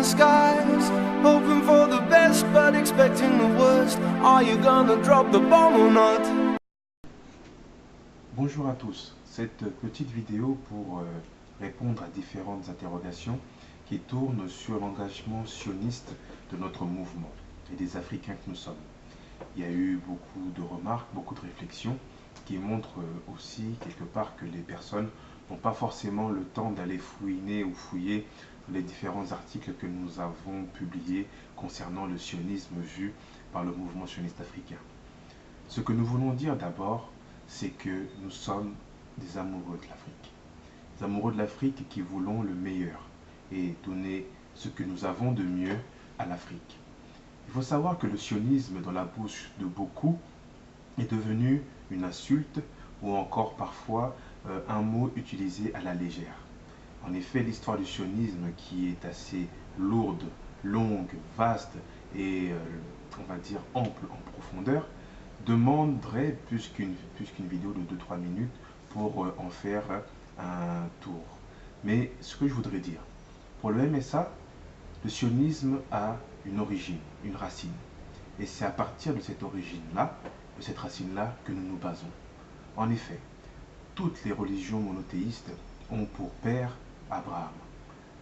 the skies, hoping for the best but expecting the worst. Are you gonna drop the bomb or not? Bonjour à tous, cette petite vidéo pour répondre à différentes interrogations qui tournent sur l'engagement sioniste de notre mouvement et des Africains que nous sommes. Il y a eu beaucoup de remarques, beaucoup de réflexions qui montrent aussi quelque part que les personnes n'ont pas forcément le temps d'aller fouiner ou fouiller les différents articles que nous avons publiés concernant le sionisme vu par le mouvement sioniste africain. Ce que nous voulons dire d'abord, c'est que nous sommes des amoureux de l'Afrique. Des amoureux de l'Afrique qui voulons le meilleur et donner ce que nous avons de mieux à l'Afrique. Il faut savoir que le sionisme dans la bouche de beaucoup est devenu une insulte ou encore parfois un mot utilisé à la légère. En effet, l'histoire du sionisme qui est assez lourde, longue, vaste et on va dire ample en profondeur, demanderait plus qu'une vidéo de 2-3 minutes pour en faire un tour. Mais ce que je voudrais dire, pour le MSA, le sionisme a une origine, une racine. Et c'est à partir de cette origine-là, de cette racine-là, que nous nous basons. En effet, toutes les religions monothéistes ont pour père Abraham.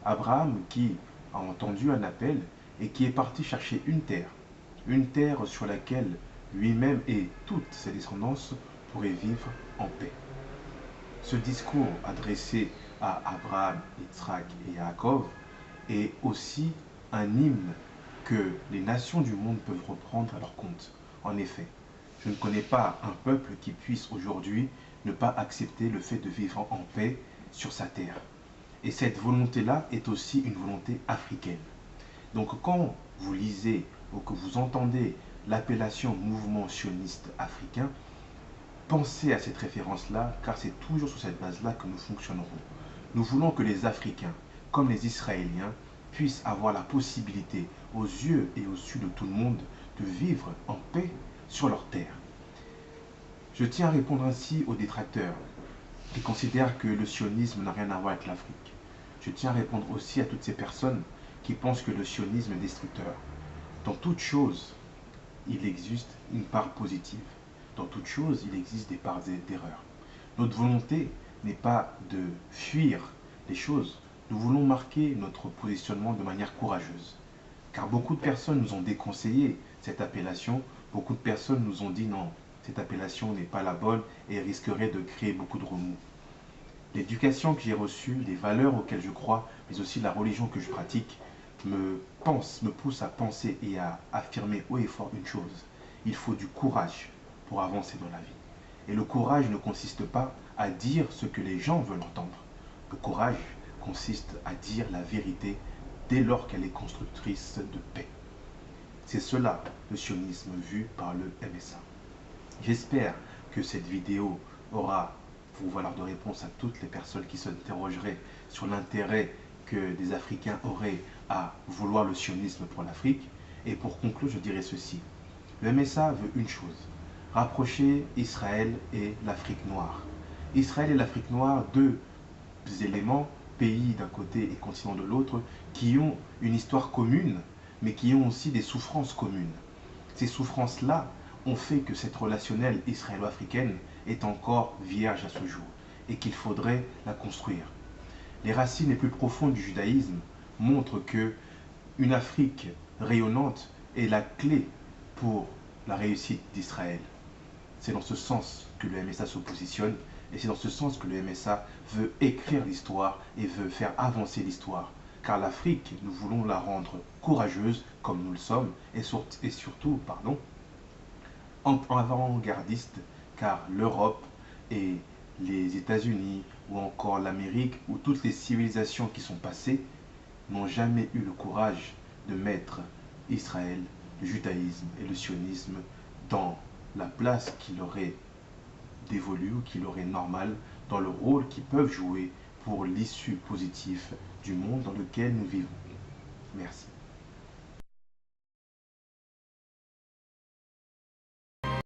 Abraham qui a entendu un appel et qui est parti chercher une terre sur laquelle lui-même et toutes ses descendances pourraient vivre en paix. Ce discours adressé à Abraham, Yitzhak et Yaakov est aussi un hymne que les nations du monde peuvent reprendre à leur compte. En effet, je ne connais pas un peuple qui puisse aujourd'hui ne pas accepter le fait de vivre en paix sur sa terre. Et cette volonté-là est aussi une volonté africaine. Donc quand vous lisez ou que vous entendez l'appellation mouvement sioniste africain, pensez à cette référence-là, car c'est toujours sur cette base-là que nous fonctionnerons. Nous voulons que les Africains, comme les Israéliens, puissent avoir la possibilité, aux yeux et aux yeux de tout le monde, de vivre en paix sur leur terre. Je tiens à répondre ainsi aux détracteurs qui considèrent que le sionisme n'a rien à voir avec l'Afrique. Je tiens à répondre aussi à toutes ces personnes qui pensent que le sionisme est destructeur. Dans toute chose, il existe une part positive. Dans toute chose, il existe des parts d'erreur. Notre volonté n'est pas de fuir les choses. Nous voulons marquer notre positionnement de manière courageuse. Car beaucoup de personnes nous ont déconseillé cette appellation. Beaucoup de personnes nous ont dit non, cette appellation n'est pas la bonne et risquerait de créer beaucoup de remous. L'éducation que j'ai reçue, les valeurs auxquelles je crois, mais aussi la religion que je pratique, me pousse à penser et à affirmer haut et fort une chose. Il faut du courage pour avancer dans la vie. Et le courage ne consiste pas à dire ce que les gens veulent entendre. Le courage consiste à dire la vérité dès lors qu'elle est constructrice de paix. C'est cela le sionisme vu par le MSA. J'espère que cette vidéo aura pour valeur de réponse à toutes les personnes qui s'interrogeraient sur l'intérêt que des Africains auraient à vouloir le sionisme pour l'Afrique. Et pour conclure, je dirais ceci. Le MSA veut une chose, rapprocher Israël et l'Afrique noire. Israël et l'Afrique noire, deux éléments, pays d'un côté et continent de l'autre, qui ont une histoire commune, mais qui ont aussi des souffrances communes. Ces souffrances-là ont fait que cette relationnelle israélo-africaine est encore vierge à ce jour et qu'il faudrait la construire. Les racines les plus profondes du judaïsme montrent que une Afrique rayonnante est la clé pour la réussite d'Israël. C'est dans ce sens que le MSA se positionne et c'est dans ce sens que le MSA veut écrire l'histoire et veut faire avancer l'histoire. Car l'Afrique, nous voulons la rendre courageuse comme nous le sommes et surtout, avant-gardiste, car l'Europe et les États-Unis ou encore l'Amérique ou toutes les civilisations qui sont passées n'ont jamais eu le courage de mettre Israël, le judaïsme et le sionisme dans la place qui leur est dévolue ou qui leur est normale, dans le rôle qu'ils peuvent jouer pour l'issue positive du monde dans lequel nous vivons. Merci.